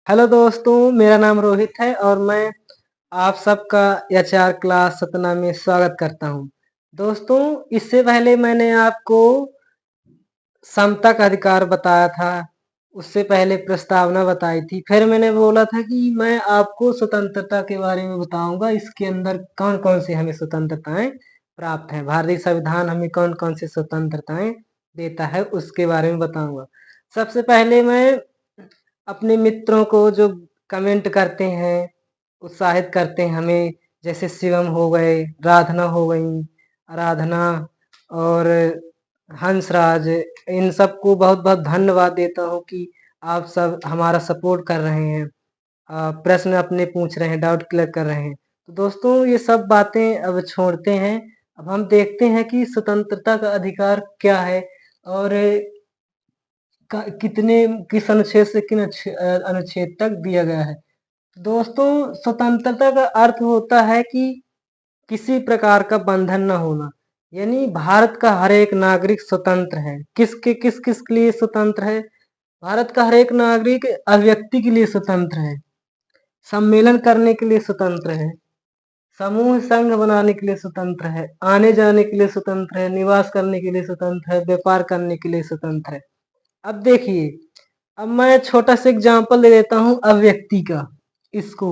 Hello दोस्तों, मेरा नाम रोहित है और मैं आप सबका एचआर क्लास सतना में स्वागत करता हूं। दोस्तों, इससे पहले मैंने आपको समता का अधिकार बताया था, उससे पहले प्रस्तावना बताई थी, फिर मैंने बोला था कि मैं आपको स्वतंत्रता के बारे में बताऊंगा। इसके अंदर कौन-कौन सी हमें स्वतंत्रताएं प्राप्त हैं, भारतीय संविधान हमें कौन-कौन सी स्वतंत्रताएं देता है, उसके बारे में बताऊंगा। सबसे पहले मैं अपने मित्रों को जो कमेंट करते हैं, उत्साहित करते हैं हमें, जैसे शिवम हो गए, राधना हो गई, आराधना और हंसराज, इन सबको बहुत-बहुत धन्यवाद देता हूँ कि आप सब हमारा सपोर्ट कर रहे हैं। प्रश्न अपने पूछ रहे हैं, डाउट क्लियर कर रहे हैं। तो दोस्तों, ये सब बातें अब छोड़ते हैं। अब हम देखते हैं कि स्वतंत्रता का अधिकार क्या है और कितने किस अनुच्छेद से किन अनुच्छेद तक दिया गया है। दोस्तों, स्वतंत्रता का अर्थ होता है कि किसी प्रकार का बंधन न होना, यानी भारत का हर एक नागरिक स्वतंत्र है। किस किस के लिए स्वतंत्र है? भारत का हर एक नागरिक अभिव्यक्ति के लिए स्वतंत्र है, सम्मेलन करने के लिए स्वतंत्र है, समूह संघ बनाने के लिए स्वतंत्र है, आने जाने के लिए स्वतंत्र है, निवास करने के लिए स्वतंत्र है, व्यापार करने के लिए स्वतंत्र है। अब देखिए, अब मैं छोटा सा एग्जांपल दे देता हूँ अभिव्यक्ति का। इसको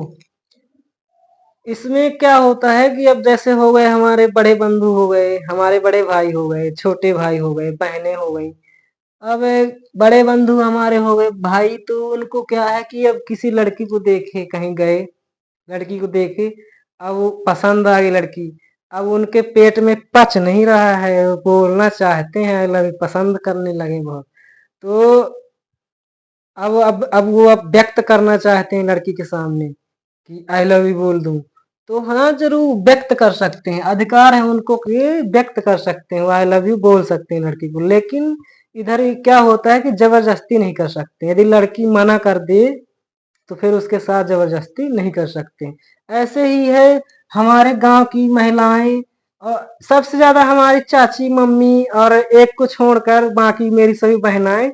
इसमें क्या होता है कि अब जैसे हो गए हमारे बड़े बंधु हो गए, हमारे बड़े भाई हो गए, छोटे भाई हो गए, बहनें हो गई। अब बड़े बंधु हमारे हो गए भाई, तो उनको क्या है कि अब किसी लड़की को देखे, कहीं गए, लड़की को देखे, अब वो पसंद आ गई लड़की, अब उनके पेट में पच नहीं रहा है, वो बोलना चाहते हैं, पसंद करने लगे बहुत। तो अब वो व्यक्त करना चाहते हैं लड़की के सामने कि आई लव यू बोल दूं, तो हाँ जरूर व्यक्त कर सकते हैं, अधिकार है उनको कि व्यक्त कर सकते हैं, वो आई लव यू बोल सकते हैं लड़की को। लेकिन इधर क्या होता है कि जबरदस्ती नहीं कर सकते। यदि लड़की मना कर दे तो फिर उसके साथ जबरदस्ती नहीं कर सकते। ऐसे ही है हमारे गांव की महिलाएं, और सबसे ज्यादा हमारी चाची मम्मी और एक को छोड़कर बाकी मेरी सभी बहनाएं,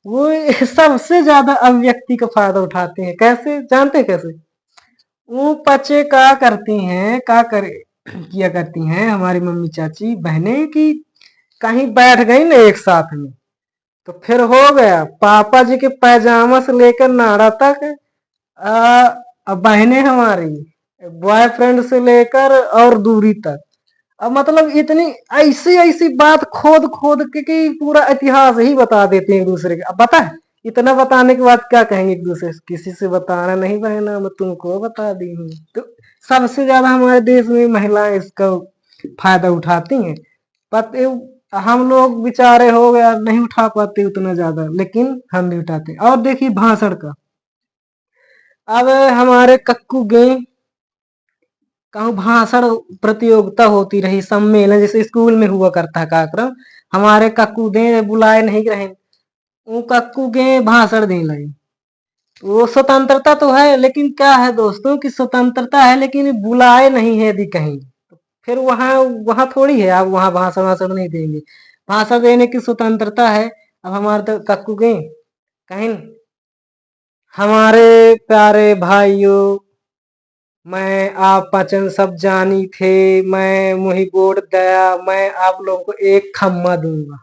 वो सबसे ज्यादा अभिव्यक्ति का फायदा उठाते हैं। कैसे जानते कैसे? वो बच्चे क्या करती हैं, क्या कर किया करती हैं हमारी मम्मी चाची बहनें कि कहीं बैठ गई ना एक साथ में, तो फिर हो गया पापा जी के पैजामा से लेकर नाड़ा तक, अब बहनें हमारी बॉयफ्रेंड से लेकर और दूरी तक, अब मतलब इतनी ऐसी ऐसी बात खोद खोद के कि पूरा इतिहास ही बता देते हैं एक दूसरे के। अब बता है, इतना बताने के बाद क्या कहेंगे एक दूसरे से? किसी से बताना नहीं बहना, मैं तुमको बता दी हूँ। तो सबसे ज्यादा हमारे देश में महिलाएं इसका फायदा उठाती हैं। पति हम लोग बेचारे हो गया नहीं उठा पाते उतना ज्यादा, लेकिन हम भी उठाते हैं। और देखिए भाषण का, अब हमारे कक्कू गे कहूँ भाषण प्रतियोगिता होती रही, सम्मेलन जैसे स्कूल में हुआ करता है कार्यक्रम, हमारे कक्कू दे बुलाए नहीं रहे, वो कक्कू के भाषण दे लगे। वो स्वतंत्रता तो है, लेकिन क्या है दोस्तों कि स्वतंत्रता है लेकिन बुलाए नहीं है यदि कहीं, फिर वहां वहां थोड़ी है आप वहां भाषण वाषण नहीं देंगे। भाषण देने की स्वतंत्रता है। अब हमारे तो कक्कू गए कहीं, हमारे प्यारे भाइयों, मैं आप पचन सब जानी थे, मैं मुही बोट दया, मैं आप लोगों को एक खम्मा दूंगा।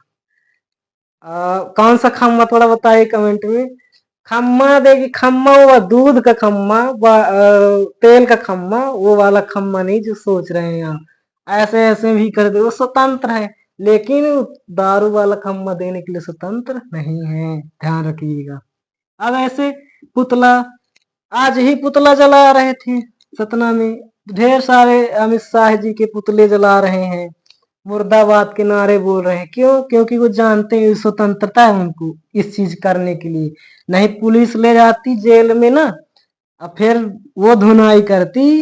कौन सा खम्मा थोड़ा बताइए कमेंट में। खम्मा देखिए, खम्मा वो दूध का खम्मा, तेल का खम्मा, वो वाला खम्मा नहीं जो सोच रहे हैं आप। ऐसे ऐसे भी कर दे, वो स्वतंत्र है, लेकिन दारू वाला खम्मा देने के लिए स्वतंत्र नहीं है, ध्यान रखिएगा। अब ऐसे पुतला, आज ही पुतला जला रहे थे सतना में, ढेर सारे अमित शाह जी के पुतले जला रहे हैं, मुर्दाबाद के नारे बोल रहे हैं। क्यों? क्योंकि वो जानते हैं स्वतंत्रता है उनको इस चीज करने के लिए। नहीं पुलिस ले जाती जेल में ना, और फिर वो धुनाई करती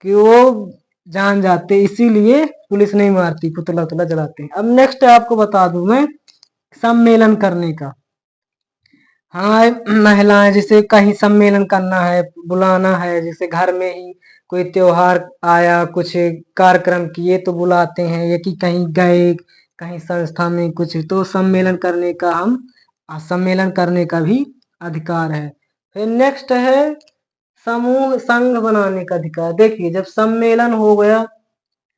कि वो जान जाते, इसीलिए पुलिस नहीं मारती, पुतला उतला जलाते हैं। अब नेक्स्ट आपको बता दूं मैं सम्मेलन करने का। हाँ, महिलाएं जैसे कहीं सम्मेलन करना है, बुलाना है, जैसे घर में ही कोई त्योहार आया, कुछ कार्यक्रम किए तो बुलाते हैं, या कि कहीं गए, कहीं संस्था में कुछ, तो सम्मेलन करने का हम सम्मेलन करने का भी अधिकार है। फिर नेक्स्ट है समूह संघ बनाने का अधिकार। देखिए जब सम्मेलन हो गया,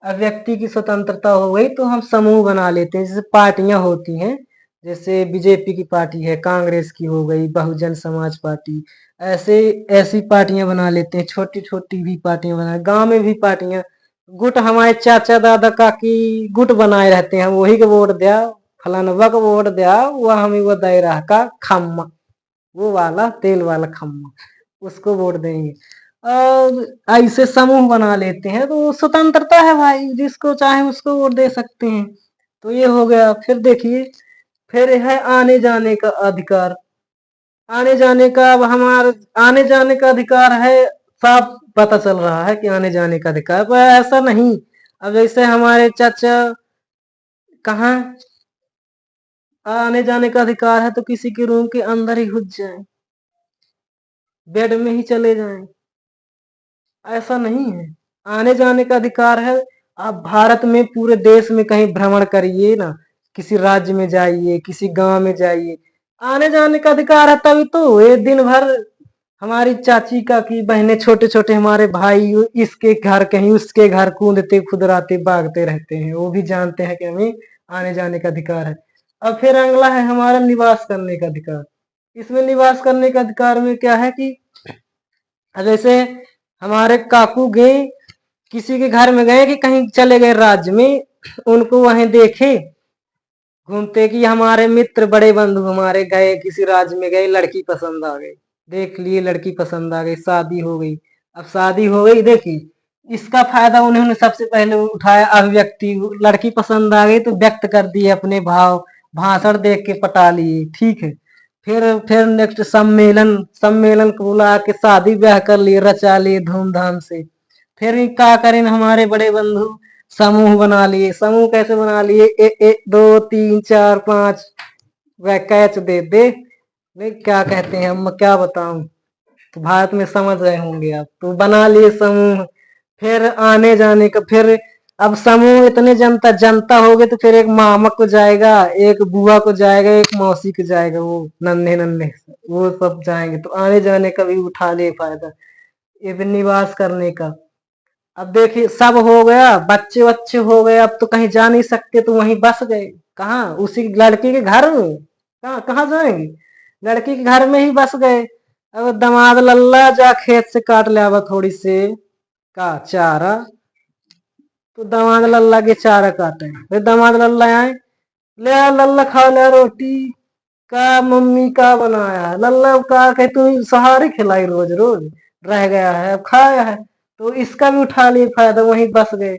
अब व्यक्ति की स्वतंत्रता हो गई तो हम समूह बना लेते हैं, जैसे पार्टियां होती हैं, जैसे बीजेपी की पार्टी है, कांग्रेस की हो गई, बहुजन समाज पार्टी, ऐसे ऐसी पार्टियां बना लेते हैं, छोटी छोटी भी पार्टियां बना, गांव में भी पार्टियां, गुट हमारे चाचा दादा काकी गुट बनाए रहते हैं, हम वही के वोट दिया, फलानवा को वोट दिया, वह हमें वो दे रहा का खम्मा, वो वाला तेल वाला खम्मा, उसको वोट देंगे। और ऐसे समूह बना लेते हैं, तो स्वतंत्रता है भाई, जिसको चाहे उसको वोट दे सकते हैं। तो ये हो गया। फिर देखिए, फिर है आने जाने का अधिकार। आने जाने का, अब हमारे आने जाने का अधिकार है, साफ पता चल रहा है कि आने जाने का अधिकार, पर ऐसा नहीं। अब जैसे हमारे चाचा कहाँ आने जाने का अधिकार है, तो किसी के रूम के अंदर ही घुस जाए, बेड में ही चले जाएं, ऐसा नहीं है। आने जाने का अधिकार है। आप भारत में पूरे देश में कहीं भ्रमण करिए ना, किसी राज्य में जाइए, किसी गांव में जाइए, आने जाने का अधिकार है, तभी तो ये दिन भर हमारी चाची का की बहनें, छोटे छोटे हमारे भाई इसके घर कहीं उसके घर कूदते खुदराते भागते रहते हैं, वो भी जानते हैं कि हमें आने जाने का अधिकार है। अब फिर अगला है हमारा निवास करने का अधिकार। इसमें निवास करने का अधिकार में क्या है कि जैसे हमारे काकू गए, किसी के घर में गए कि कहीं चले गए राज्य में, उनको वहीं देखे घूमते कि हमारे मित्र बड़े बंधु हमारे गए किसी राज्य में, गए लड़की पसंद आ गई, देख लिए लड़की पसंद आ गई, शादी हो गई। अब शादी हो गई, देखिए इसका फायदा उन्होंने सबसे पहले उठाया, अभिव्यक्ति, लड़की पसंद आ गई तो व्यक्त कर दिए अपने भाव, भाषण देख के पटा लिए, ठीक है। फिर नेक्स्ट सम्मेलन, सम्मेलन को बुला के शादी ब्याह कर लिए, रचा लिए धूमधाम से। फिर क्या करें, हमारे बड़े बंधु समूह बना लिए। समूह कैसे बना लिए, एक दो तीन चार पांच, वह कैच दे दे, नहीं क्या कहते हैं, हम क्या बताऊं, तो भारत में समझ रहे होंगे आप, तो बना लिए समूह। फिर आने जाने का, फिर अब समूह इतने जनता जनता हो गए, तो फिर एक मामा को जाएगा, एक बुआ को जाएगा, एक मौसी को जाएगा, वो नन्हे नन्हे वो सब जाएंगे, तो आने जाने का भी उठा ले फायदा, ये भी निवास करने का। अब देखिए सब हो गया, बच्चे बच्चे हो गए, अब तो कहीं जा नहीं सकते, तो वहीं बस गए, कहाँ, उसी लड़की के घर में, कहाँ कहाँ जाएंगे, लड़की के घर में ही बस गए। अब दामाद लल्ला जा खेत से काट ले आवा थोड़ी से का चारा, तो दामाद लल्ला के चारा काटे, फिर दामाद लल्ला आए, ले आ लल्ला खा ले रोटी, का मम्मी का बनाया, लल्ला का कहे तू सहारे खिलाई रोज रोज, रह गया है अब खाया है, तो इसका भी उठा लिए फायदा, वहीं बस गए।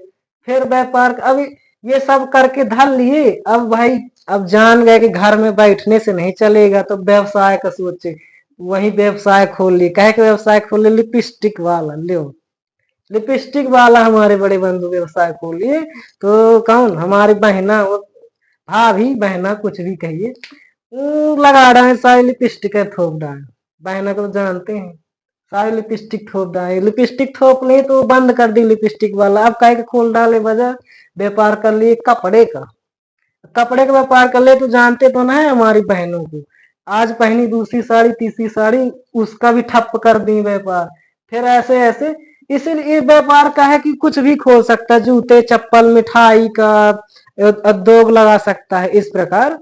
फिर व्यापार अब ये सब करके धर लिए, अब भाई अब जान गए कि घर में बैठने से नहीं चलेगा, तो व्यवसाय का सोचे, वही व्यवसाय खोल लिए। कहे के व्यवसाय खोल लिए, लिपस्टिक वाला, लो लिपस्टिक वाला हमारे बड़े बंधु व्यवसाय खोलिए। तो कौन, हमारी बहना, वो भाभी बहना कुछ भी कहिए, लगा डाले सारे लिपस्टिक थोप डाले, बहना को तो जानते हैं, सारे लिपस्टिक थोप डाले, लिपस्टिक थोप लिए तो बंद कर दी लिपस्टिक वाला, अब कहे के खोल डाले वजह, व्यापार कर लिए कपड़े का। कपड़े का व्यापार कर ले, तो जानते तो ना है हमारी बहनों को, आज पहनी दूसरी साड़ी तीसरी साड़ी, उसका भी ठप कर दी व्यापार। फिर ऐसे ऐसे, इसीलिए व्यापार का है कि कुछ भी खोल सकता है, जूते चप्पल मिठाई का उद्योग लगा सकता है, इस प्रकार।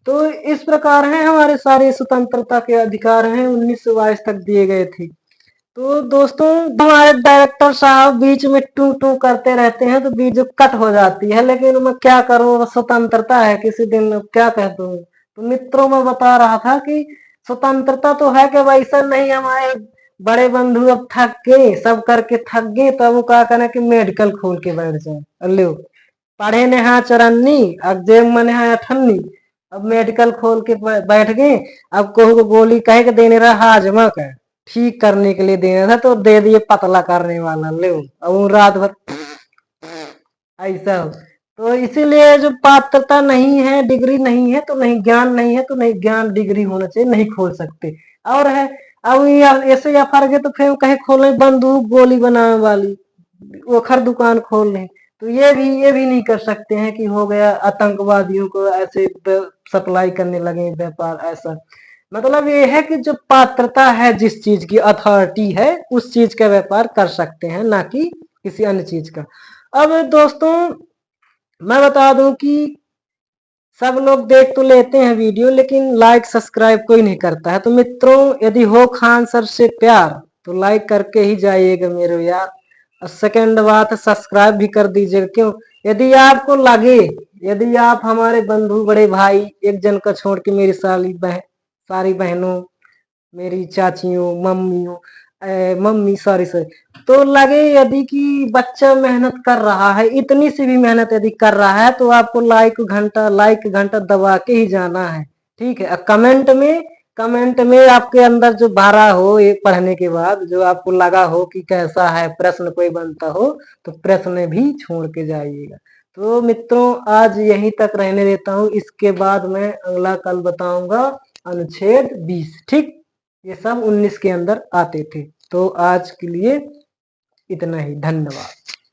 तो इस प्रकार है हमारे सारे स्वतंत्रता के अधिकार हैं, 1922 तक दिए गए थे। तो दोस्तों हमारे डायरेक्टर साहब बीच में टू टू करते रहते हैं, तो बीच कट हो जाती है, लेकिन मैं क्या करूं, स्वतंत्रता है, किसी दिन क्या कह दूं। तो मित्रों में बता रहा था कि स्वतंत्रता तो है, कि वैसा नहीं, हमारे बड़े बंधु अब थक गए, सब करके थक गए, तब वो क्या करे कि मेडिकल खोल के बैठ जाए, लो पढ़े ने हाँ चौरन्नी, अब जेब में ने हाँ अठन्नी, अब मेडिकल खोल के बैठ गए। अब को गोली कहे के देने रहा हाजमा का, ठीक करने के लिए देना था, तो दे दिए पतला करने वाला, ले अब वो रात भर ऐसा हो। तो इसीलिए जो पात्रता नहीं है, डिग्री नहीं है, तो नहीं ज्ञान नहीं है, तो नहीं ज्ञान डिग्री होना चाहिए, नहीं खोल सकते। और है, अब ऐसे या फर्क है, तो फिर कहे खोले बंदूक गोली बनाने वाली, ओखर दुकान खोल लें, तो ये भी नहीं कर सकते हैं कि हो गया आतंकवादियों को ऐसे सप्लाई करने लगे व्यापार ऐसा। मतलब ये है कि जो पात्रता है, जिस चीज की अथॉरिटी है, उस चीज का व्यापार कर सकते हैं, ना कि किसी अन्य चीज का। अब दोस्तों मैं बता दूं कि सब लोग देख तो लेते हैं वीडियो, लेकिन लाइक सब्सक्राइब कोई नहीं करता है। तो मित्रों, यदि हो खान सर से प्यार तो लाइक करके ही जाइएगा मेरे यार। और सेकंड बात, सब्सक्राइब भी कर दीजिएगा। क्यों? यदि आपको लगे, यदि आप हमारे बंधु बड़े भाई, एक जन का छोड़ के मेरी सारी बहनों, मेरी चाचियों, मम्मियों, मम्मी सॉरी सॉरी, तो लगे यदि कि बच्चा मेहनत कर रहा है, इतनी सी भी मेहनत यदि कर रहा है, तो आपको लाइक घंटा दबा के ही जाना है। ठीक है? कमेंट में आपके अंदर जो भरा हो, ये पढ़ने के बाद जो आपको लगा हो कि कैसा है, प्रश्न कोई बनता हो, तो प्रश्न भी छोड़ के जाइएगा। तो मित्रों, आज यहीं तक रहने देता हूँ। इसके बाद मैं अगला कल बताऊंगा अनुच्छेद 20। ठीक? ये सब 19 के अंदर आते थे। तो आज के लिए इतना ही। धन्यवाद।